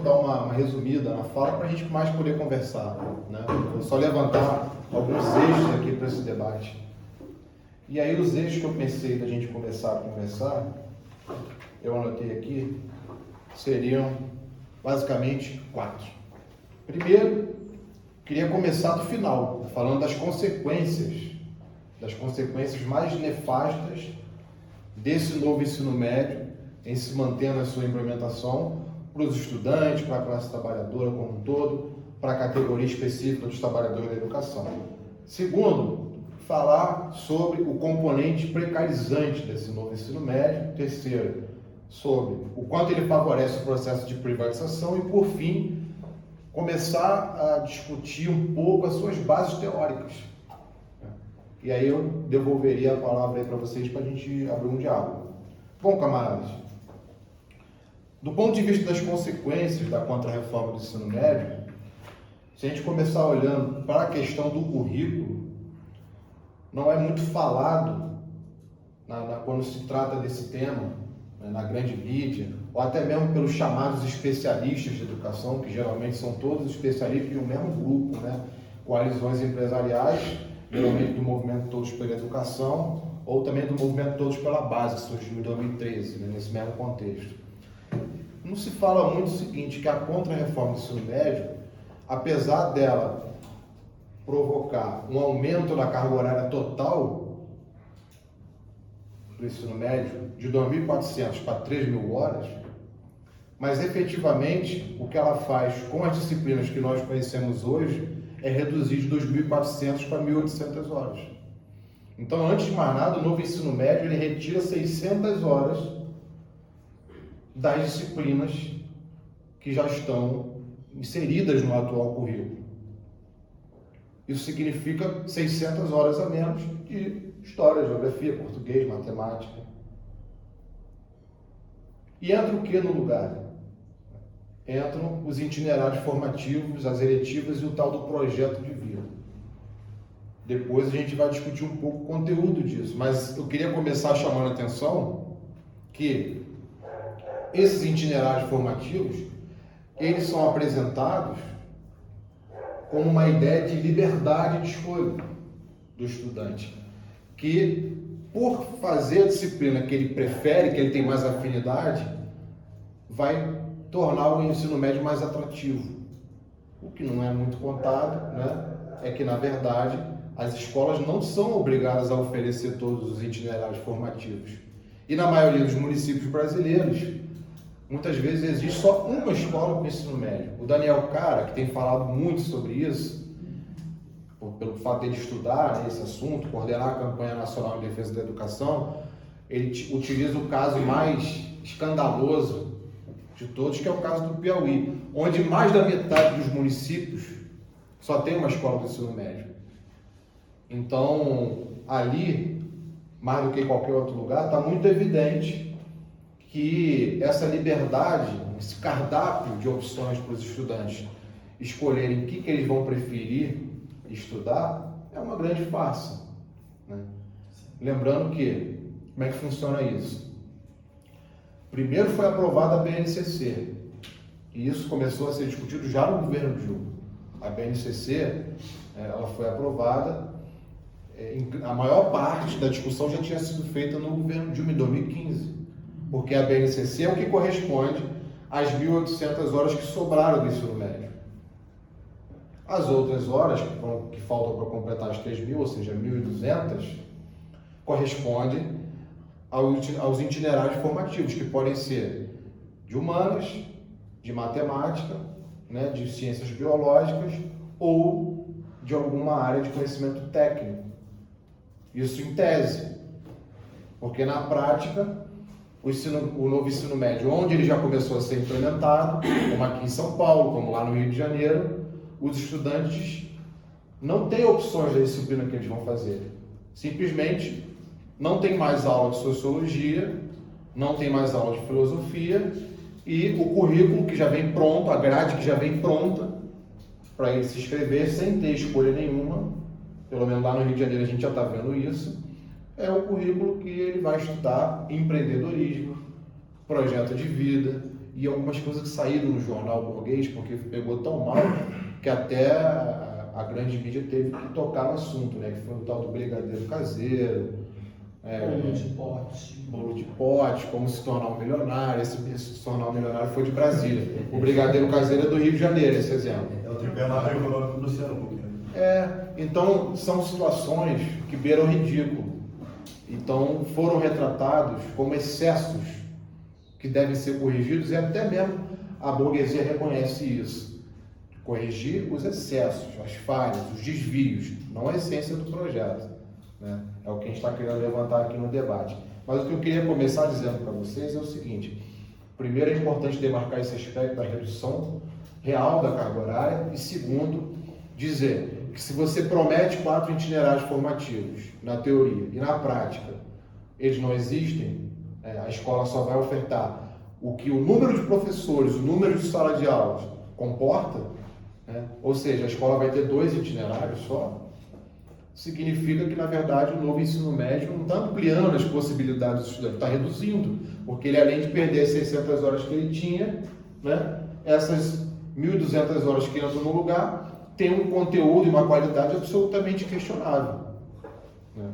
dar uma resumida na fala para a gente mais poder conversar, né? Vou só levantar alguns eixos aqui para esse debate. E aí os eixos que eu pensei da gente começar a conversar, eu anotei aqui, seriam basicamente 4. Primeiro, queria começar do final, falando das consequências mais nefastas desse novo ensino médio em se manter na sua implementação para os estudantes, para a classe trabalhadora como um todo, para a categoria específica dos trabalhadores da educação. Segundo, falar sobre o componente precarizante desse novo ensino médio. Terceiro, sobre o quanto ele favorece o processo de privatização. E, por fim, começar a discutir um pouco as suas bases teóricas. E aí eu devolveria a palavra aí para vocês para a gente abrir um diálogo. Bom, camaradas, do ponto de vista das consequências da contra-reforma do ensino médio, se a gente começar olhando para a questão do currículo, não é muito falado quando se trata desse tema, né, na grande mídia, ou até mesmo pelos chamados especialistas de educação, que geralmente são todos especialistas de um mesmo grupo, né? Coalizões empresariais, geralmente do movimento Todos pela Educação, ou também do movimento Todos pela Base, que surgiu em 2013, né, nesse mesmo contexto. Não se fala muito o seguinte, que a contra-reforma do ensino médio, apesar dela provocar um aumento na carga horária total do ensino médio, de 2.400 para 3.000 horas, mas efetivamente o que ela faz com as disciplinas que nós conhecemos hoje é reduzir de 2.400 para 1.800 horas. Então, antes de mais nada, o novo ensino médio ele retira 600 horas das disciplinas que já estão inseridas no atual currículo. Isso significa 600 horas a menos de história, geografia, português, matemática. E entra o que no lugar? Entram os itinerários formativos, as eletivas e o tal do projeto de vida. Depois a gente vai discutir um pouco o conteúdo disso, mas eu queria começar chamando a atenção que esses itinerários formativos, eles são apresentados como uma ideia de liberdade de escolha do estudante, que por fazer a disciplina que ele prefere, que ele tem mais afinidade, vai tornar o ensino médio mais atrativo. O que não é muito contado, né, é que, na verdade, as escolas não são obrigadas a oferecer todos os itinerários formativos. E na maioria dos municípios brasileiros, muitas vezes existe só uma escola com ensino médio. O Daniel Cara, que tem falado muito sobre isso, pelo fato de estudar, né, esse assunto, coordenar a campanha nacional em defesa da educação, ele utiliza o caso mais escandaloso de todos, que é o caso do Piauí, onde mais da metade dos municípios só tem uma escola de ensino médio. Então, ali, mais do que em qualquer outro lugar, está muito evidente que essa liberdade, esse cardápio de opções para os estudantes escolherem o que eles vão preferir estudar, é uma grande farsa, né? Lembrando que, como é que funciona isso? Primeiro foi aprovada a BNCC, e isso começou a ser discutido já no governo Dilma. A BNCC, ela foi aprovada, a maior parte da discussão já tinha sido feita no governo Dilma em 2015, porque a BNCC é o que corresponde às 1.800 horas que sobraram do ensino médio. As outras horas, que faltam para completar as 3.000, ou seja, 1.200, correspondem aos itinerários formativos, que podem ser de humanas, de matemática, né, de ciências biológicas ou de alguma área de conhecimento técnico. Isso em tese, porque na prática, o novo ensino médio, onde ele já começou a ser implementado, como aqui em São Paulo, como lá no Rio de Janeiro, os estudantes não têm opções da disciplina que eles vão fazer. Simplesmente não tem mais aula de sociologia, não tem mais aula de filosofia, e o currículo que já vem pronto, a grade que já vem pronta para ele se inscrever sem ter escolha nenhuma, pelo menos lá no Rio de Janeiro a gente já está vendo isso, é o currículo que ele vai estudar empreendedorismo, projeto de vida, e algumas coisas que saíram no jornal burguês, porque pegou tão mal que até a grande mídia teve que tocar no assunto, né? Que foi o tal do brigadeiro caseiro, bolo de pote, como se tornar um milionário. Esse se tornar um milionário foi de Brasília. O brigadeiro caseiro é do Rio de Janeiro, esse exemplo. É o tripé econômico do Luciano Huck. Então são situações que beiram ridículo. Então foram retratados como excessos que devem ser corrigidos, e até mesmo a burguesia reconhece isso. Corrigir os excessos, as falhas, os desvios, não a essência do projeto, né? É o que a gente está querendo levantar aqui no debate. Mas o que eu queria começar dizendo para vocês é o seguinte: primeiro, é importante demarcar esse aspecto da redução real da carga horária, e segundo, dizer que se você promete 4 itinerários formativos na teoria e na prática eles não existem, a escola só vai ofertar o que o número de professores, o número de sala de aulas comporta, ou seja, a escola vai ter 2 itinerários só, significa que, na verdade, o novo ensino médio não está ampliando as possibilidades do estudante, está reduzindo, porque ele, além de perder as 600 horas que ele tinha, né, essas 1.200 horas que entram no lugar, tem um conteúdo e uma qualidade absolutamente questionável, né?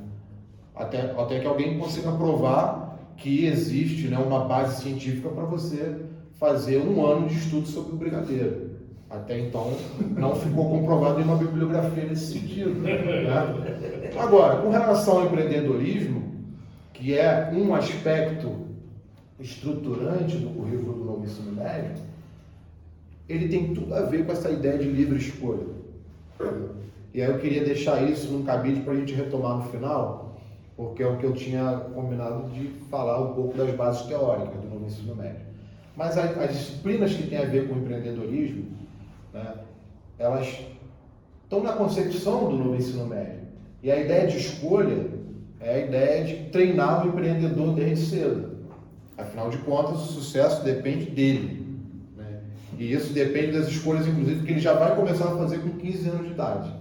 Até que alguém consiga provar que existe, né, uma base científica para você fazer um ano de estudo sobre o brigadeiro. Até então, não ficou comprovado em uma bibliografia nesse sentido, né? Agora, com relação ao empreendedorismo, que é um aspecto estruturante do currículo do novo ensino médio, ele tem tudo a ver com essa ideia de livre escolha. E aí eu queria deixar isso num cabide para a gente retomar no final, porque é o que eu tinha combinado de falar um pouco das bases teóricas do novo ensino médio. Mas as disciplinas que têm a ver com o empreendedorismo, né, elas estão na concepção do novo ensino médio. E a ideia de escolha é a ideia de treinar o empreendedor desde cedo. Afinal de contas, o sucesso depende dele, né? E isso depende das escolhas, inclusive, que ele já vai começar a fazer com 15 anos de idade.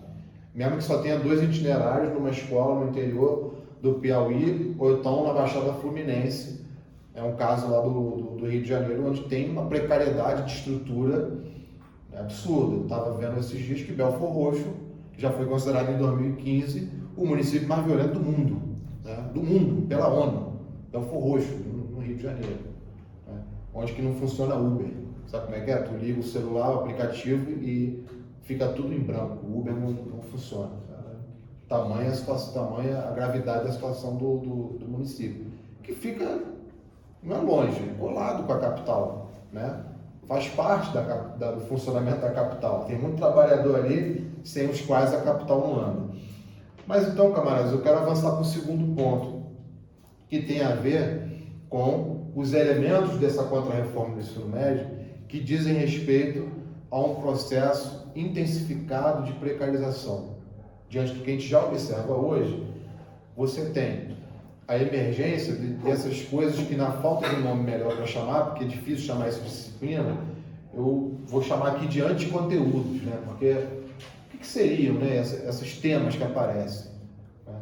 Mesmo que só tenha 2 itinerários numa escola no interior do Piauí, ou então na Baixada Fluminense. É um caso lá do Rio de Janeiro, onde tem uma precariedade de estrutura absurda. Eu estava vendo esses dias que Belford Roxo, que já foi considerado em 2015 o município mais violento do mundo, né? Do mundo, pela ONU. Belford Roxo, no Rio de Janeiro, né? Onde que não funciona Uber. Sabe como é que é? Tu liga o celular, o aplicativo, e fica tudo em branco. O Uber não funciona. Tamanha a situação, tamanha a gravidade da situação do município. Que fica, não é longe, colado com a capital, né? Faz parte do funcionamento da capital. Tem muito trabalhador ali, sem os quais a capital não anda. Mas então, camaradas, eu quero avançar para o segundo ponto, que tem a ver com os elementos dessa contra-reforma do ensino médio, que dizem respeito a um processo intensificado de precarização. Diante do que a gente já observa hoje, você tem a emergência dessas coisas que, na falta de um nome melhor para chamar, porque é difícil chamar isso de disciplina, eu vou chamar aqui de anticonteúdos, né? Porque o que seriam, né, esses temas que aparecem? Né?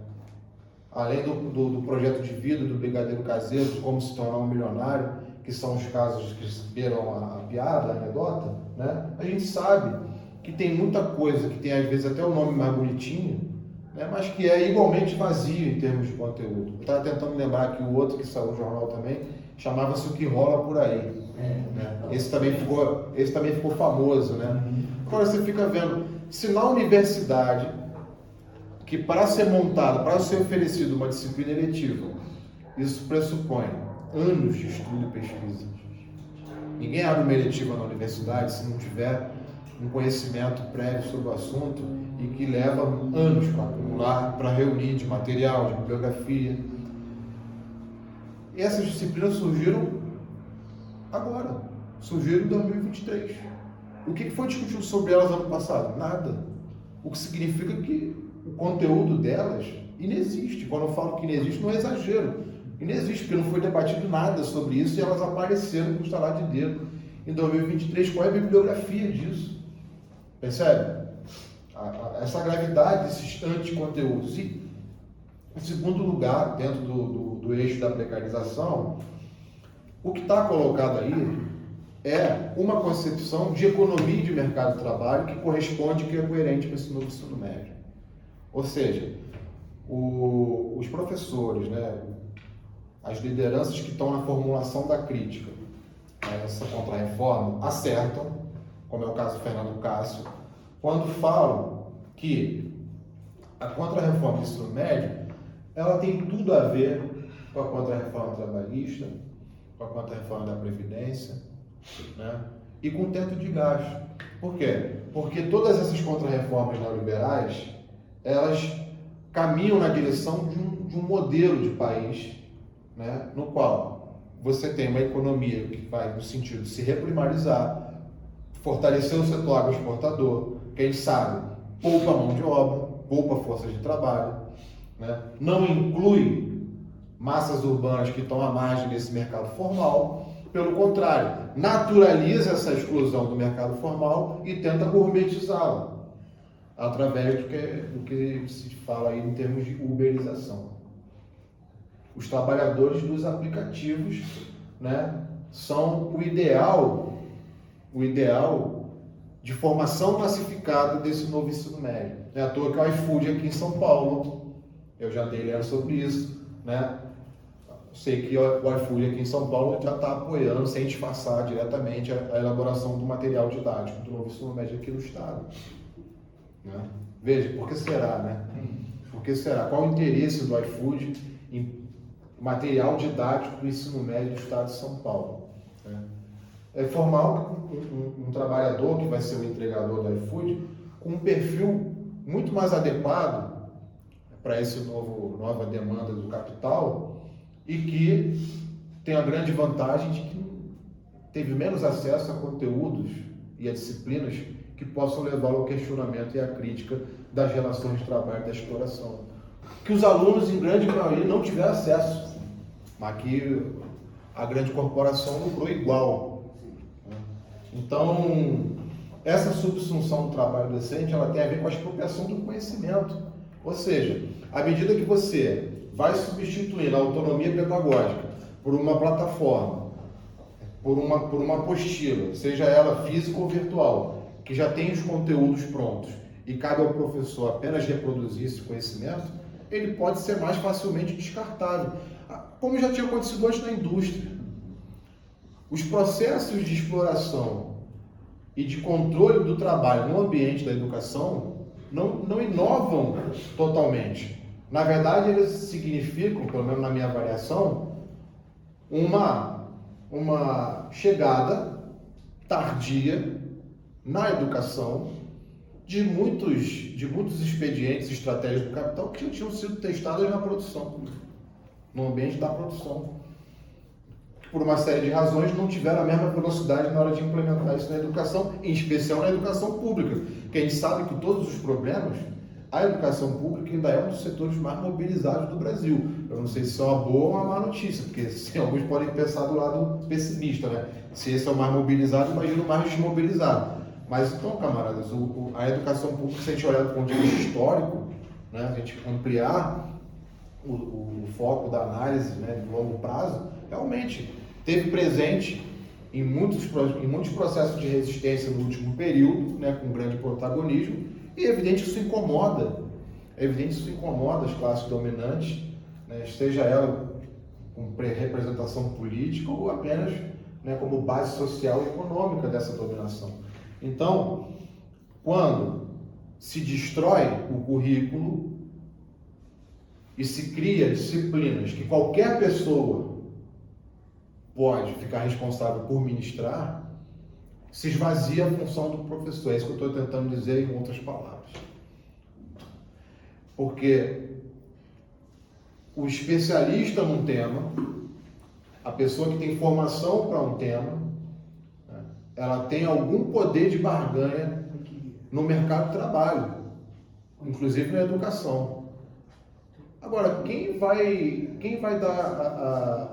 Além do projeto de vida, do brigadeiro caseiro, de como se tornar um milionário, que são os casos que beiram a piada, a anedota, né? A gente sabe que tem muita coisa que tem às vezes até o nome mais bonitinho, né, mas que é igualmente vazio em termos de conteúdo. Eu estava tentando lembrar que o outro que saiu no jornal também chamava-se O Que Rola Por Aí. Né? Esse também ficou famoso. Né? Agora você fica vendo, se na universidade, que para ser montada, para ser oferecida uma disciplina eletiva, isso pressupõe anos de estudo e pesquisa. Ninguém abre uma eletiva na universidade se não tiver um conhecimento prévio sobre o assunto, e que leva anos para acumular, para reunir de material, de bibliografia. E essas disciplinas surgiram agora, surgiram em 2023. O que foi discutido sobre elas ano passado? Nada. O que significa que o conteúdo delas inexiste. Quando eu falo que inexiste, não é exagero. Inexiste, porque não foi debatido nada sobre isso e elas apareceram com o estalar de dedo. Em 2023, qual é a bibliografia disso? Percebe? Essa gravidade desses anticonteúdos. E, em segundo lugar, dentro do eixo da precarização, o que está colocado aí é uma concepção de economia de mercado de trabalho que corresponde, que é coerente com esse novo ensino médio. Ou seja, os professores, né, as lideranças que estão na formulação da crítica a essa contra-reforma acertam, como é o caso do Fernando Cássio, quando falam que a contra-reforma do ensino médio ela tem tudo a ver com a contra-reforma trabalhista, com a contra-reforma da Previdência, né? E com o teto de gasto. Por quê? Porque todas essas contra-reformas neoliberais, elas caminham na direção de um modelo de país, né? No qual você tem uma economia que vai no sentido de se reprimarizar, fortalecer o setor agroexportador, quem sabe poupa mão de obra, poupa força de trabalho, né? Não inclui massas urbanas que estão à margem desse mercado formal, pelo contrário, naturaliza essa exclusão do mercado formal e tenta gourmetizá-la através do que se fala aí em termos de uberização. Os trabalhadores dos aplicativos, né, são o ideal de formação massificada desse novo ensino médio. Não é à toa que o iFood aqui em São Paulo, eu já dei lendo sobre isso, né? Sei que o iFood aqui em São Paulo já está apoiando, sem disfarçar diretamente, a elaboração do material didático do novo ensino médio aqui no Estado. Né? Veja, por que será, né? Por que será? Qual o interesse do iFood em material didático do ensino médio do Estado de São Paulo? Né? É formar um trabalhador que vai ser o entregador do iFood com um perfil muito mais adequado para essa nova demanda do capital e que tem a grande vantagem de que teve menos acesso a conteúdos e a disciplinas que possam levá-lo ao questionamento e à crítica das relações de trabalho e da exploração. Que os alunos, em grande maioria, não tiveram acesso, mas que a grande corporação lucrou igual. Então, essa subsunção do trabalho docente, ela tem a ver com a expropriação do conhecimento. Ou seja, à medida que você vai substituindo a autonomia pedagógica por uma plataforma, por uma apostila, seja ela física ou virtual, que já tem os conteúdos prontos e cabe ao professor apenas reproduzir esse conhecimento, ele pode ser mais facilmente descartável, como já tinha acontecido antes na indústria. Os processos de exploração e de controle do trabalho no ambiente da educação não inovam totalmente. Na verdade, eles significam, pelo menos na minha avaliação, uma chegada tardia na educação de muitos expedientes e estratégias do capital que já tinham sido testadas na produção, no ambiente da produção. Por uma série de razões, não tiveram a mesma velocidade na hora de implementar isso na educação, em especial na educação pública, que a gente sabe que todos os problemas, a educação pública ainda é um dos setores mais mobilizados do Brasil. Eu não sei se isso é uma boa ou uma má notícia, porque alguns podem pensar do lado pessimista, né? Se esse é o mais mobilizado, imagina o mais desmobilizado. Mas então, camaradas, a educação pública, se a gente olhar do ponto de vista histórico, né, a gente ampliar o foco da análise, né, de longo prazo, realmente teve presente em muitos processos de resistência no último período, né, com grande protagonismo, e é evidente que isso incomoda as classes dominantes, né, seja ela com representação política ou apenas, né, como base social e econômica dessa dominação. Então, quando se destrói o currículo e se cria disciplinas que qualquer pessoa pode ficar responsável por ministrar, se esvazia a função do professor. É isso que eu estou tentando dizer em outras palavras. Porque o especialista num tema, a pessoa que tem formação para um tema, né, ela tem algum poder de barganha no mercado de trabalho, inclusive na educação. Agora, quem vai dar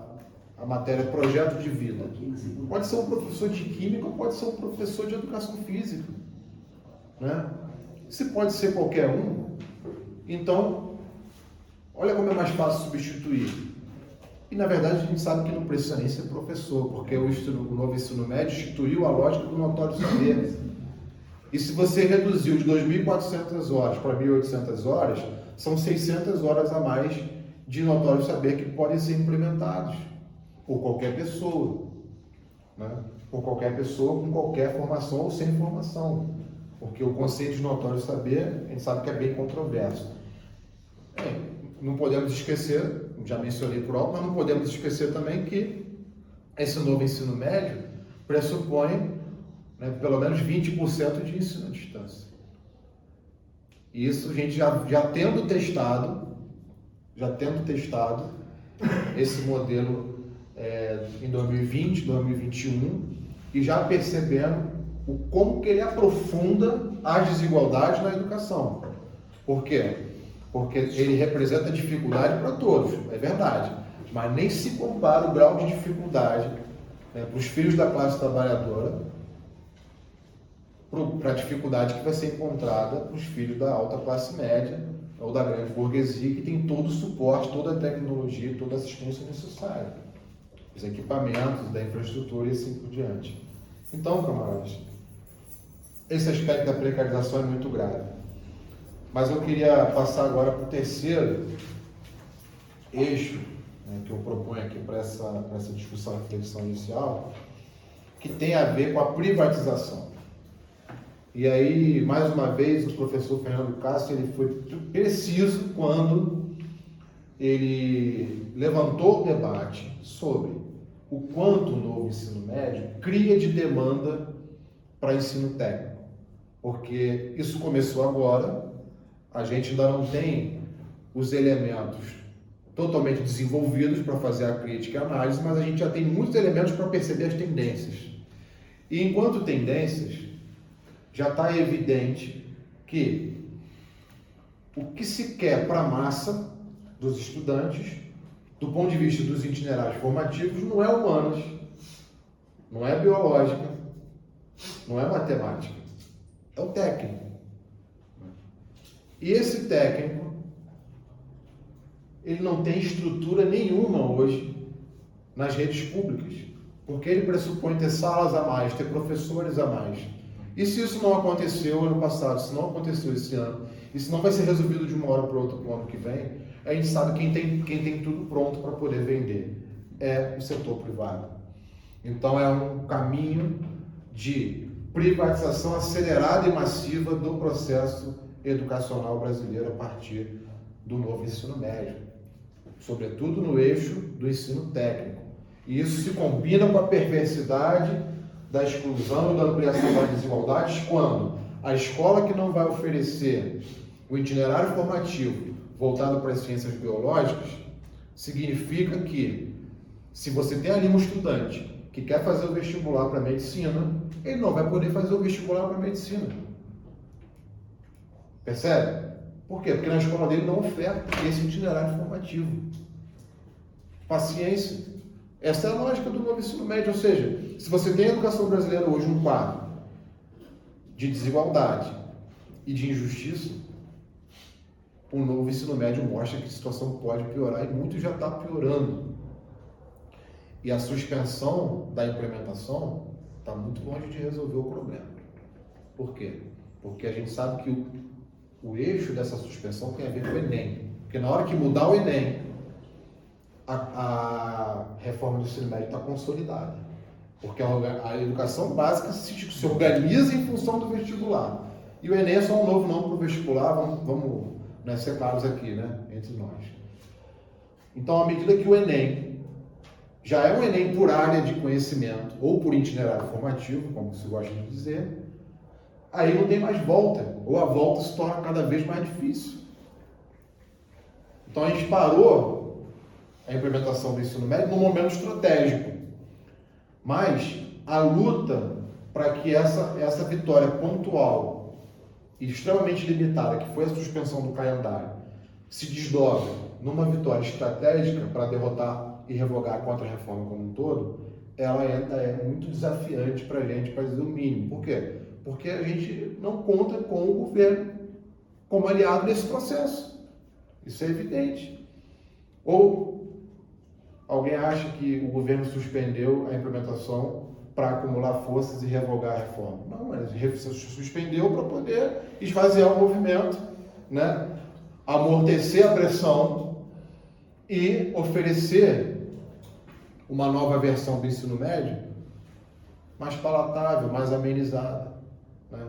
a matéria projeto de vida? Pode ser um professor de química ou pode ser um professor de educação física, né? Se pode ser qualquer um, então, olha como é mais fácil substituir. E, na verdade, a gente sabe que não precisa nem ser professor, porque o novo ensino médio instituiu a lógica do notório saber. E se você reduziu de 2.400 horas para 1.800 horas, são 600 horas a mais de notório saber que podem ser implementados por qualquer pessoa, né? Por qualquer pessoa, com qualquer formação ou sem formação. Porque o conceito de notório saber, a gente sabe que é bem controverso. Não podemos esquecer, já mencionei por alto, mas não podemos esquecer também que esse novo ensino médio pressupõe, né, pelo menos 20% de ensino à distância. E isso a gente já tendo testado esse modelo em 2020, 2021, e já percebendo como que ele aprofunda as desigualdades na educação. Por quê? Porque ele representa dificuldade para todos, é verdade, mas nem se compara o grau de dificuldade, né, para os filhos da classe trabalhadora para a dificuldade que vai ser encontrada para os filhos da alta classe média ou da grande burguesia, que tem todo o suporte, toda a tecnologia, toda a assistência necessária, os equipamentos, da infraestrutura e assim por diante. Então, camaradas, esse aspecto da precarização é muito grave. Mas eu queria passar agora para o terceiro eixo, né, que eu proponho aqui para essa discussão, reflexão inicial, que tem a ver com a privatização. E aí, mais uma vez, o professor Fernando Castro ele foi preciso quando ele levantou o debate sobre o quanto o novo ensino médio cria de demanda para ensino técnico. Porque isso começou agora, a gente ainda não tem os elementos totalmente desenvolvidos para fazer a crítica e a análise, mas a gente já tem muitos elementos para perceber as tendências. E enquanto tendências, já está evidente que o que se quer para a massa dos estudantes, do ponto de vista dos itinerários formativos, não é humanas, não é biológica, não é matemática, é o técnico. E esse técnico, ele não tem estrutura nenhuma hoje nas redes públicas, porque ele pressupõe ter salas a mais, ter professores a mais. E se isso não aconteceu ano passado, se não aconteceu esse ano, e se não vai ser resolvido de uma hora para outra para o ano que vem, a gente sabe quem tem tudo pronto para poder vender. É o setor privado. Então é um caminho de privatização acelerada e massiva do processo educacional brasileiro a partir do novo ensino médio, sobretudo no eixo do ensino técnico. E isso se combina com a perversidade da exclusão e da ampliação das desigualdades quando a escola que não vai oferecer o itinerário formativo voltado para as ciências biológicas significa que se você tem ali um estudante que quer fazer o vestibular para medicina, ele não vai poder fazer o vestibular para medicina. Percebe? Por quê? Porque na escola dele não oferta esse itinerário formativo. Paciência. Essa é a lógica do novo ensino médio, ou seja, se você tem a educação brasileira hoje um quadro de desigualdade e de injustiça, o novo ensino médio mostra que a situação pode piorar e muito já está piorando. E a suspensão da implementação está muito longe de resolver o problema. Por quê? Porque a gente sabe que o eixo dessa suspensão tem a ver com o Enem. Porque na hora que mudar o Enem, a reforma do ensino médio está consolidada. Porque a educação básica se organiza em função do vestibular. E o Enem é só um novo nome para o vestibular, vamos ser claros aqui, né, entre nós. Então, à medida que o Enem já é um Enem por área de conhecimento ou por itinerário formativo, como se gosta de dizer, aí não tem mais volta, ou a volta se torna cada vez mais difícil. Então, a gente parou a implementação do ensino médio num momento estratégico. Mas a luta para que essa vitória pontual e extremamente limitada, que foi a suspensão do calendário, se desdobre numa vitória estratégica para derrotar e revogar a contra-reforma como um todo, ela ainda é muito desafiante para a gente, para dizer o mínimo. Por quê? Porque a gente não conta com o governo como aliado nesse processo. Isso é evidente. Ou Alguém acha que o governo suspendeu a implementação para acumular forças e revogar a reforma? Não, ele suspendeu para poder esvaziar o movimento, né? Amortecer a pressão e oferecer uma nova versão do ensino médio mais palatável, mais amenizada, né?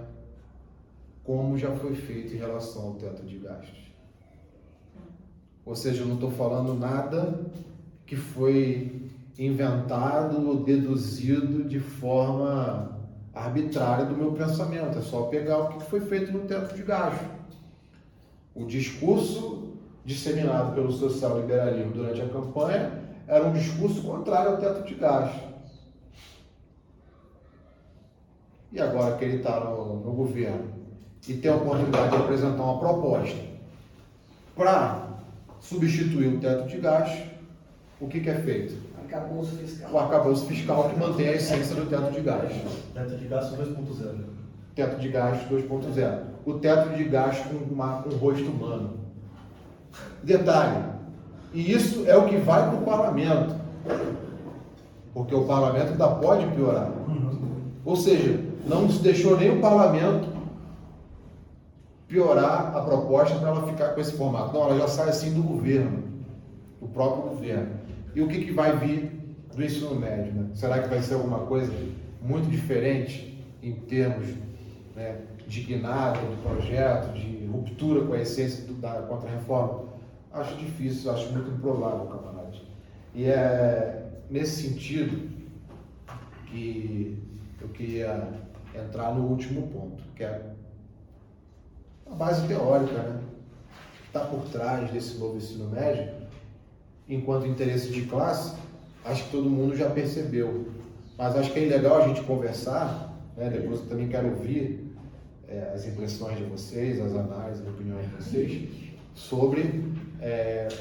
Como já foi feito em relação ao teto de gastos. Ou seja, eu não estou falando nada que foi inventado ou deduzido de forma arbitrária do meu pensamento. É só pegar o que foi feito no teto de gasto. O discurso disseminado pelo social-liberalismo durante a campanha era um discurso contrário ao teto de gasto. E agora que ele está no governo e tem a oportunidade de apresentar uma proposta para substituir o teto de gastos, o que é feito? Arcabouço fiscal. O arcabouço fiscal que mantém a essência do teto de gastos. Teto de gasto 2.0. Teto de gastos 2.0. O teto de gastos com um rosto humano. Detalhe, e isso é o que vai para o parlamento, porque o parlamento ainda pode piorar. Ou seja, não se deixou nem o parlamento piorar a proposta para ela ficar com esse formato. Não, ela já sai assim do governo, do próprio governo. E o que vai vir do ensino médio? Né? Será que vai ser alguma coisa muito diferente em termos, né, de guinada, de projeto, de ruptura com a essência da contra-reforma? Acho difícil, acho muito improvável, camaradas. E é nesse sentido que eu queria entrar no último ponto, que é a base teórica, né? Que está por trás desse novo ensino médio, enquanto interesse de classe, acho que todo mundo já percebeu. Mas acho que é legal a gente conversar, né? Depois eu também quero ouvir as impressões de vocês, as análises, as opiniões de vocês, sobre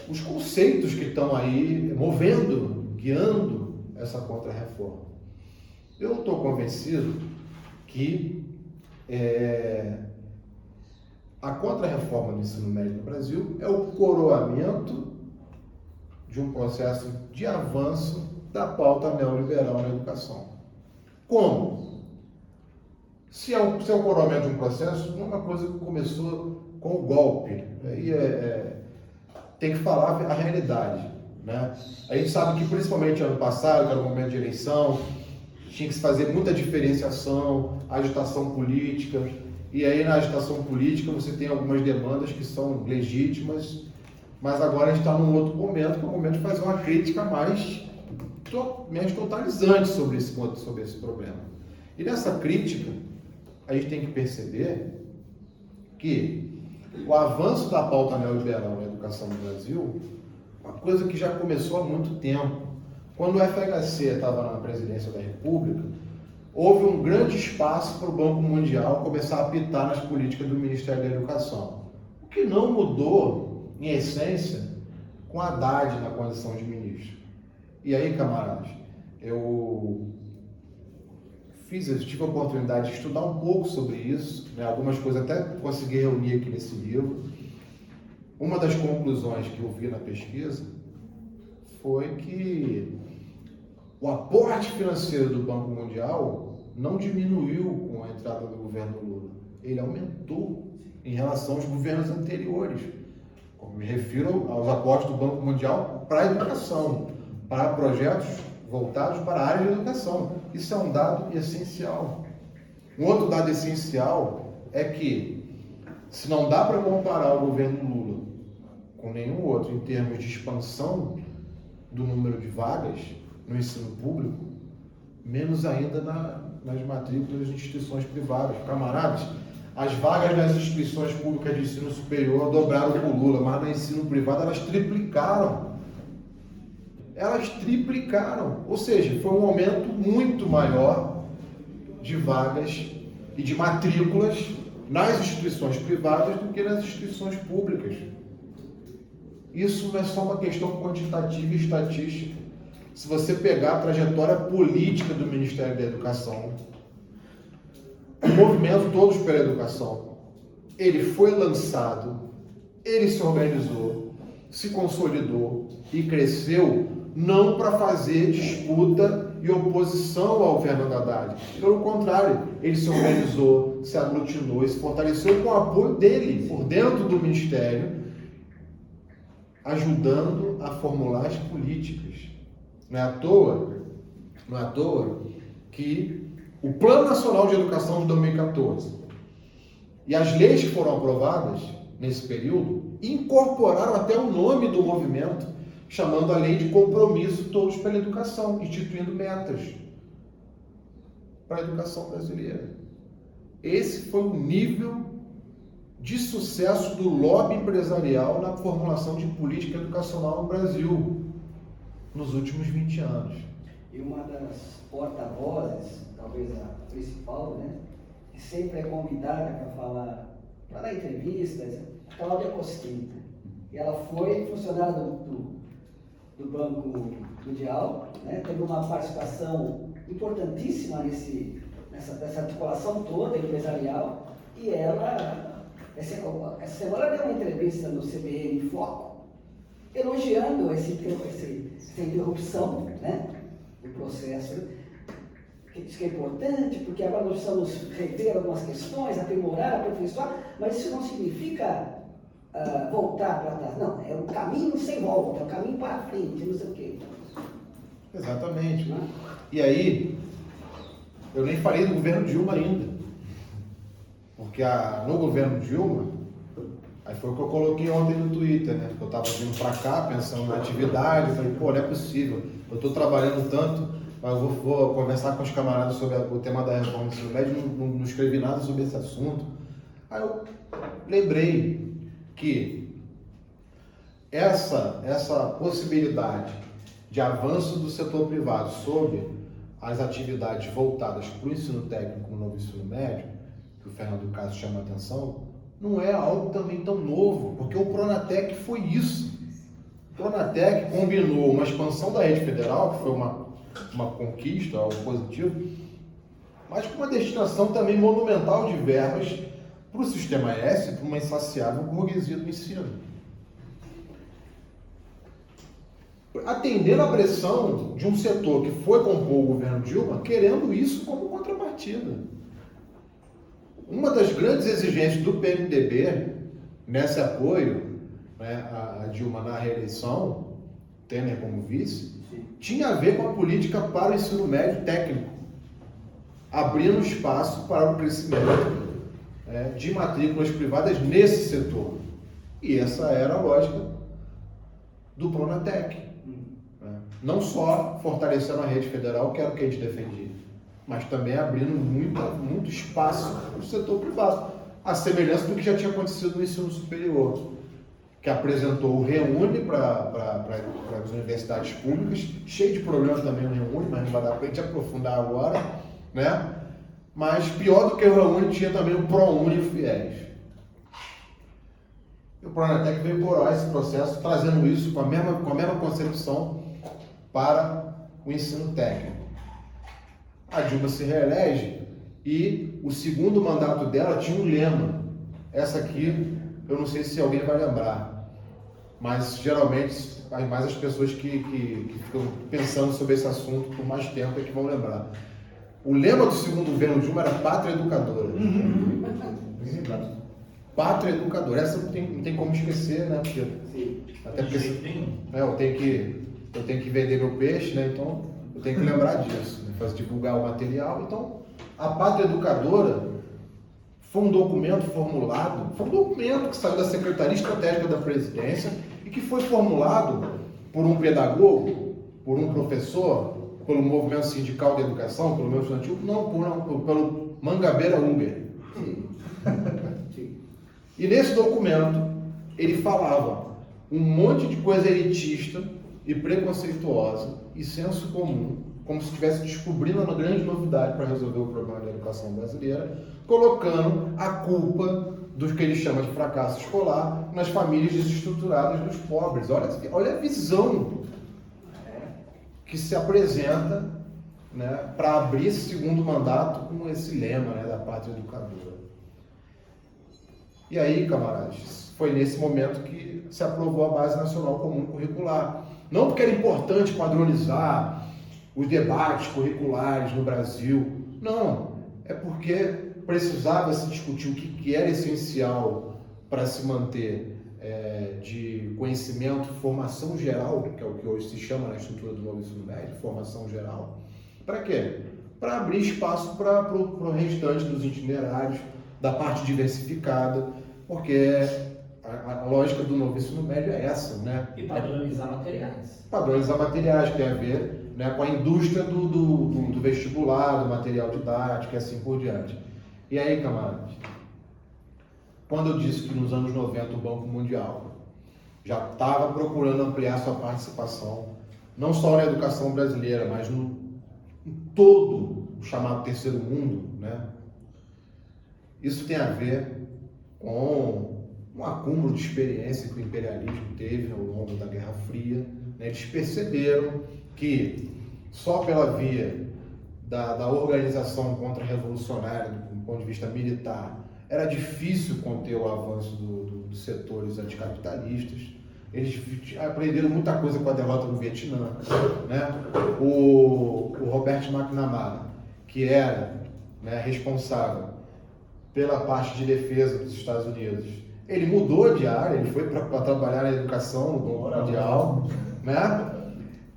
os conceitos que estão aí movendo, guiando essa contra-reforma. Eu estou convencido que a contra-reforma do ensino médio no Brasil é o coroamento de um processo de avanço da pauta neoliberal na educação. Como? Se é o coroamento de um processo, não é uma coisa que começou com o golpe. Aí tem que falar a realidade, né? A gente sabe que, principalmente ano passado, que era o momento de eleição, tinha que se fazer muita diferenciação, agitação política, e aí na agitação política você tem algumas demandas que são legítimas, mas agora a gente está num outro momento, que é o momento de fazer uma crítica menos totalizante sobre esse problema. E nessa crítica, a gente tem que perceber que o avanço da pauta neoliberal na educação no Brasil é uma coisa que já começou há muito tempo. Quando o FHC estava na presidência da República, houve um grande espaço para o Banco Mundial começar a apitar nas políticas do Ministério da Educação. O que não mudou, em essência, com Haddad na condição de ministro. E aí, camaradas, eu tive a oportunidade de estudar um pouco sobre isso, né? Algumas coisas até consegui reunir aqui nesse livro. Uma das conclusões que eu vi na pesquisa foi que o aporte financeiro do Banco Mundial não diminuiu com a entrada do governo Lula. Ele aumentou em relação aos governos anteriores. Me refiro aos aportes do Banco Mundial para a educação, para projetos voltados para a área de educação. Isso é um dado essencial. Um outro dado essencial é que, se não dá para comparar o governo Lula com nenhum outro em termos de expansão do número de vagas no ensino público, menos ainda nas matrículas de instituições privadas. Camaradas, as vagas nas instituições públicas de ensino superior dobraram com o Lula, mas no ensino privado elas triplicaram. Elas triplicaram. Ou seja, foi um aumento muito maior de vagas e de matrículas nas instituições privadas do que nas instituições públicas. Isso não é só uma questão quantitativa e estatística. Se você pegar a trajetória política do Ministério da Educação, o movimento Todos pela Educação, ele foi lançado, ele se organizou, se consolidou e cresceu não para fazer disputa e oposição ao Fernando Haddad. Pelo contrário, ele se organizou, se aglutinou e se fortaleceu com o apoio dele, por dentro do Ministério, ajudando a formular as políticas. Não é à toa que o Plano Nacional de Educação de 2014 e as leis que foram aprovadas nesse período incorporaram até o nome do movimento, chamando a Lei de Compromisso Todos pela Educação, instituindo metas para a educação brasileira. Esse foi o nível de sucesso do lobby empresarial na formulação de política educacional no Brasil nos últimos 20 anos. E uma das porta-vozes, talvez a principal, né, que sempre é convidada para falar, para dar entrevistas, a Cláudia Cosquinha. E ela foi funcionária do Banco Mundial, né, teve uma participação importantíssima nessa articulação toda empresarial, e ela, essa semana, deu uma entrevista no CBN Foco, elogiando essa interrupção, né, do processo, que diz que é importante, porque agora nós precisamos rever algumas questões, aprimorar, aperfeiçoar, mas isso não significa voltar para trás. Não, é um caminho sem volta, é um caminho para frente, não sei o quê. Exatamente. E aí, eu nem falei do governo Dilma ainda. Porque no governo Dilma, aí foi o que eu coloquei ontem no Twitter, né? Eu estava vindo para cá, pensando na atividade, eu falei, pô, não é possível. Eu estou trabalhando tanto, mas eu vou conversar com os camaradas sobre o tema da reforma do ensino médio, não escrevi nada sobre esse assunto. Aí eu lembrei que essa possibilidade de avanço do setor privado sobre as atividades voltadas para o ensino técnico no novo ensino médio, que o Fernando Castro chama a atenção, não é algo também tão novo, porque o Pronatec foi isso. O Pronatec combinou uma expansão da rede federal, que foi uma conquista, algo positivo, mas com uma destinação também monumental de verbas para o Sistema S, para uma insaciável burguesia do ensino. Atendendo à pressão de um setor que foi compor o governo Dilma, querendo isso como contrapartida. Uma das grandes exigências do PMDB, nesse apoio, né, a Dilma na reeleição, Temer como vice, tinha a ver com a política para o ensino médio técnico, abrindo espaço para o crescimento de matrículas privadas nesse setor. E essa era a lógica do Pronatec. Não só fortalecendo a rede federal, que era o que a gente defendia, mas também abrindo muito espaço para o setor privado, a semelhança do que já tinha acontecido no ensino superior, que apresentou o Reúne para as universidades públicas, cheio de problemas também o Reúne, mas não vai dar para a gente aprofundar agora, né? Mas pior do que o Reúne, tinha também o ProUni e o FIES. E o Pronatec veio coroar esse processo, trazendo isso com a mesma concepção para o ensino técnico. A Dilma se reelege e o segundo mandato dela tinha um lema. Essa aqui, eu não sei se alguém vai lembrar, mas geralmente mais as pessoas que ficam pensando sobre esse assunto por mais tempo é que vão lembrar. O lema do segundo governo Dilma era Pátria Educadora. Pátria Educadora. Essa não tem como esquecer, né? Porque, até porque eu tenho que vender meu peixe, né? Então eu tenho que lembrar disso, né? Fazer divulgar o material. Então, a Pátria Educadora foi um documento formulado, foi um documento que saiu da Secretaria Estratégica da Presidência e que foi formulado por um pedagogo, por um professor, pelo movimento sindical de educação, pelo movimento estudantil, pelo Mangabeira Unger. E nesse documento ele falava um monte de coisa elitista e preconceituosa e senso comum, como se estivesse descobrindo uma grande novidade para resolver o problema da educação brasileira, colocando a culpa do que ele chama de fracasso escolar nas famílias desestruturadas dos pobres. Olha a visão que se apresenta, né, para abrir esse segundo mandato com esse lema, né, da Pátria Educadora. E aí, camaradas, foi nesse momento que se aprovou a Base Nacional Comum Curricular, Não porque era importante padronizar os debates curriculares no Brasil. Não, é porque precisava se discutir o que era essencial para se manter de conhecimento, formação geral, que é o que hoje se chama na estrutura do novo ensino médio, formação geral. Para quê? Para abrir espaço para o restante dos itinerários, da parte diversificada, porque a lógica do novo ensino médio é essa, né? E padronizar materiais. Padronizar materiais, que tem a ver, né, com a indústria do vestibular, do material didático e assim por diante. E aí, camaradas, quando eu disse que nos anos 90 o Banco Mundial já estava procurando ampliar sua participação, não só na educação brasileira, mas em todo o chamado terceiro mundo, né? Isso tem a ver com um acúmulo de experiência que o imperialismo teve ao longo da Guerra Fria, né? Eles perceberam que só pela via da organização contra-revolucionária, do ponto de vista militar, era difícil conter o avanço dos setores anticapitalistas. Eles aprenderam muita coisa com a derrota no Vietnã, né? O Robert McNamara, que era, né, responsável pela parte de defesa dos Estados Unidos, ele mudou de área, ele foi para trabalhar na educação no Banco Mundial, né?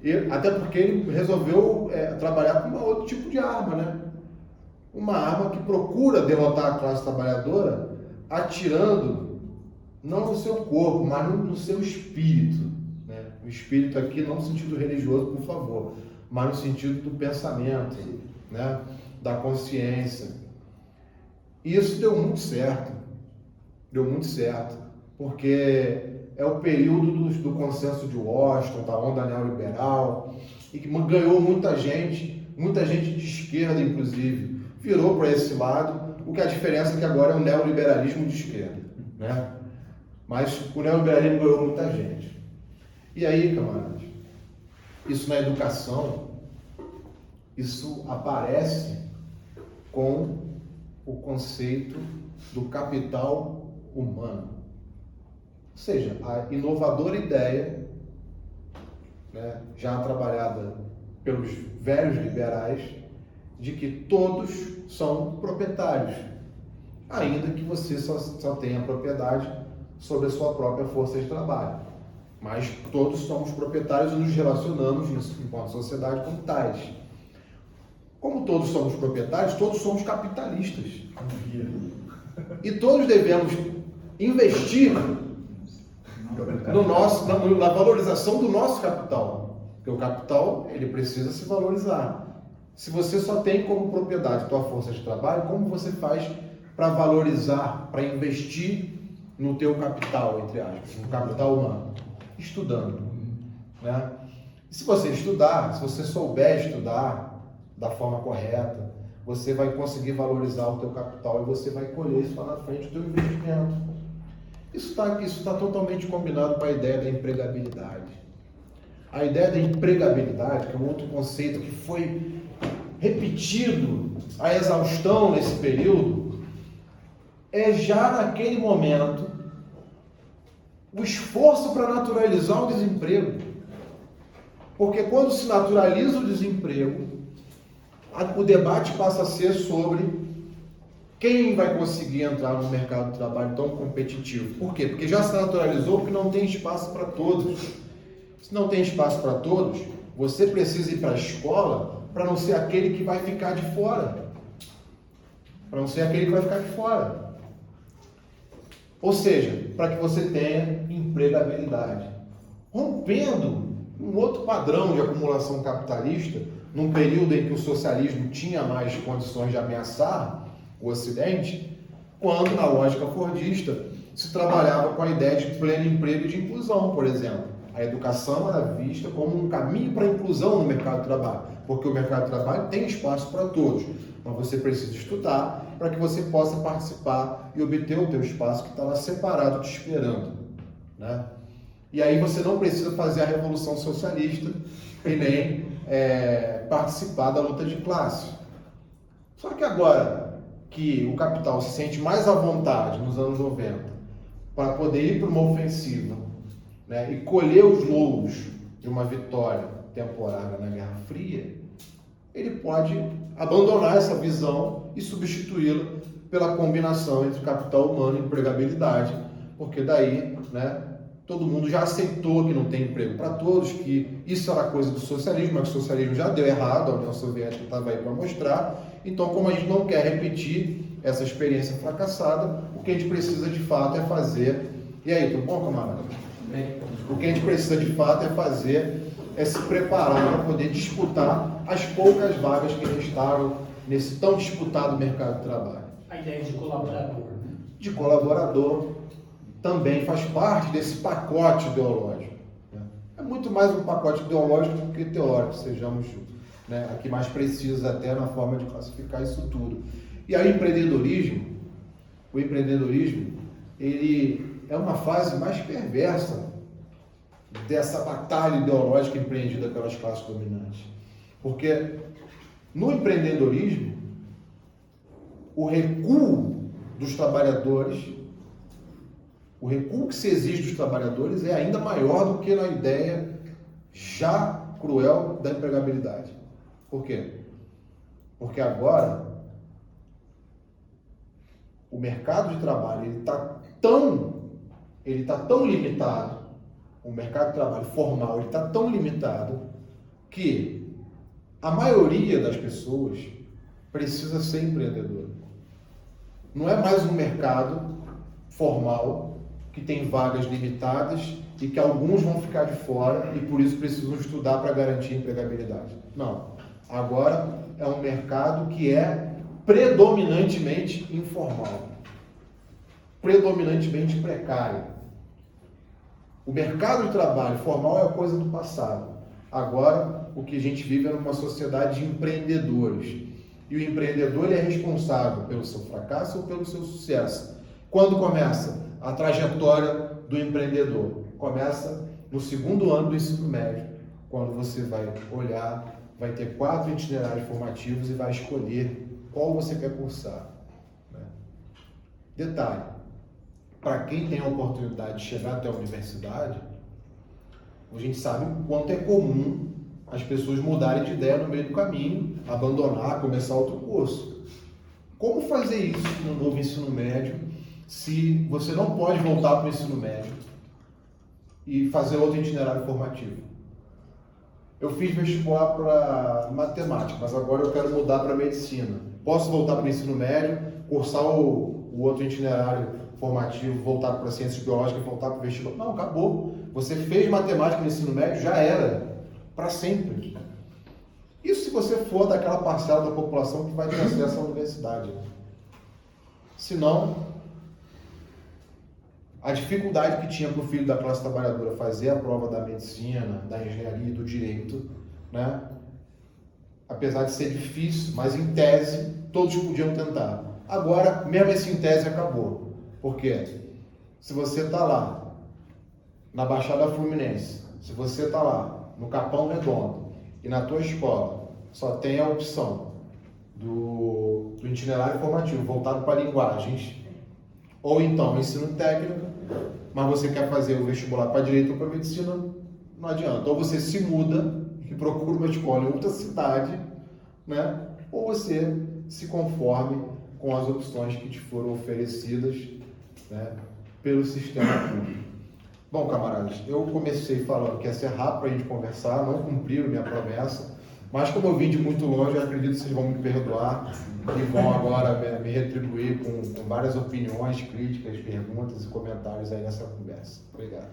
E, até porque ele resolveu trabalhar com outro tipo de arma, né? Uma arma que procura derrotar a classe trabalhadora atirando não no seu corpo, mas no seu espírito, né? O espírito aqui não no sentido religioso, por favor, mas no sentido do pensamento, né? Da consciência. E isso deu muito certo, porque é o período do consenso de Washington, da onda neoliberal, e que ganhou muita gente de esquerda, inclusive, virou para esse lado, o que a diferença é que agora é o neoliberalismo de esquerda, né? Mas o neoliberalismo ganhou muita gente. E aí, camaradas, isso na educação, isso aparece com o conceito do capital humano. Ou seja, a inovadora ideia, né, já trabalhada pelos velhos liberais, de que todos são proprietários, ainda que você só tenha propriedade sobre a sua própria força de trabalho. Mas todos somos proprietários e nos relacionamos, enquanto sociedade, como tais. Como todos somos proprietários, todos somos capitalistas. E todos devemos investir na valorização do nosso capital. Porque o capital, ele precisa se valorizar. Se você só tem como propriedade a tua força de trabalho, como você faz para valorizar, para investir no teu capital, entre aspas, no capital humano? Estudando, né? E se você estudar, se você souber estudar da forma correta, você vai conseguir valorizar o teu capital e você vai colher isso lá na frente do teu investimento. Isso está totalmente combinado com a ideia da empregabilidade. A ideia da empregabilidade, que é um outro conceito que foi repetido a exaustão nesse período, é já naquele momento o esforço para naturalizar o desemprego. Porque quando se naturaliza o desemprego, o debate passa a ser sobre quem vai conseguir entrar no mercado de trabalho tão competitivo. Por quê? Porque já se naturalizou que não tem espaço para todos. Se não tem espaço para todos, você precisa ir para a escola para não ser aquele que vai ficar de fora. Para não ser aquele que vai ficar de fora. Ou seja, para que você tenha empregabilidade. Rompendo um outro padrão de acumulação capitalista, num período em que o socialismo tinha mais condições de ameaçar o Ocidente, quando, na lógica fordista, se trabalhava com a ideia de pleno emprego e de inclusão, por exemplo. A educação era vista como um caminho para a inclusão no mercado de trabalho, porque o mercado de trabalho tem espaço para todos, mas você precisa estudar para que você possa participar e obter o teu espaço que está lá separado te esperando, né? E aí você não precisa fazer a revolução socialista e nem participar da luta de classe. Só que agora que o capital se sente mais à vontade nos anos 90 para poder ir para uma ofensiva, né, e colher os louros de uma vitória temporária na Guerra Fria, ele pode abandonar essa visão e substituí-la pela combinação entre capital humano e empregabilidade, porque daí, né, todo mundo já aceitou que não tem emprego para todos, que isso era coisa do socialismo, mas o socialismo já deu errado, a União Soviética estava aí para mostrar. Então, como a gente não quer repetir essa experiência fracassada, o que a gente precisa de fato é fazer... E aí, tudo bom, camarada? O que a gente precisa de fato é se preparar para poder disputar as poucas vagas que restaram nesse tão disputado mercado de trabalho. A ideia de colaborador. De colaborador também faz parte desse pacote ideológico. Né? É muito mais um pacote ideológico do que teórico, sejamos, né, aqui mais precisos até na forma de classificar isso tudo. E aí o empreendedorismo, ele é uma fase mais perversa dessa batalha ideológica empreendida pelas classes dominantes. Porque no empreendedorismo, o recuo dos trabalhadores, o recuo que se exige dos trabalhadores é ainda maior do que na ideia já cruel da empregabilidade. Por quê? Porque agora o mercado de trabalho ele está tão limitado, o mercado de trabalho formal ele está tão limitado que a maioria das pessoas precisa ser empreendedora. Não é mais um mercado formal que tem vagas limitadas e que alguns vão ficar de fora e por isso precisam estudar para garantir a empregabilidade. Não. Agora é um mercado que é predominantemente informal, predominantemente precário. O mercado de trabalho formal é a coisa do passado. Agora, o que a gente vive é numa sociedade de empreendedores. E o empreendedor ele é responsável pelo seu fracasso ou pelo seu sucesso. Quando começa a trajetória do empreendedor? Começa no segundo ano do ensino médio, quando você vai olhar, vai ter 4 itinerários formativos e vai escolher qual você quer cursar. Né? Detalhe, para quem tem a oportunidade de chegar até a universidade, a gente sabe o quanto é comum as pessoas mudarem de ideia no meio do caminho, abandonar, começar outro curso. Como fazer isso no novo ensino médio, se você não pode voltar para o ensino médio e fazer outro itinerário formativo? Eu fiz vestibular para matemática, mas agora eu quero mudar para medicina. Posso voltar para o ensino médio, cursar o outro itinerário formativo, voltar para ciências biológicas, voltar para o vestibular? Não, acabou. Você fez matemática no ensino médio, já era. Para sempre. Isso se você for daquela parcela da população que vai ter acesso à universidade. Senão, a dificuldade que tinha para o filho da classe trabalhadora fazer a prova da medicina, da engenharia e do direito, né? Apesar de ser difícil, mas em tese todos podiam tentar. Agora, mesmo esse em tese acabou. Por quê? Se você está lá, na Baixada Fluminense, se você está lá, no Capão Redondo, e na tua escola só tem a opção do itinerário formativo voltado para linguagens, ou então ensino técnico, mas você quer fazer o vestibular para direito ou para medicina, não adianta. Ou você se muda e procura uma escola em outra cidade, né? Ou você se conforme com as opções que te foram oferecidas, né, pelo sistema público. Bom, camaradas, eu comecei falando que ia ser rápido para a gente conversar, não cumpriram minha promessa, mas como eu vim de muito longe, eu acredito que vocês vão me perdoar e vão agora me retribuir com várias opiniões, críticas, perguntas e comentários aí nessa conversa. Obrigado.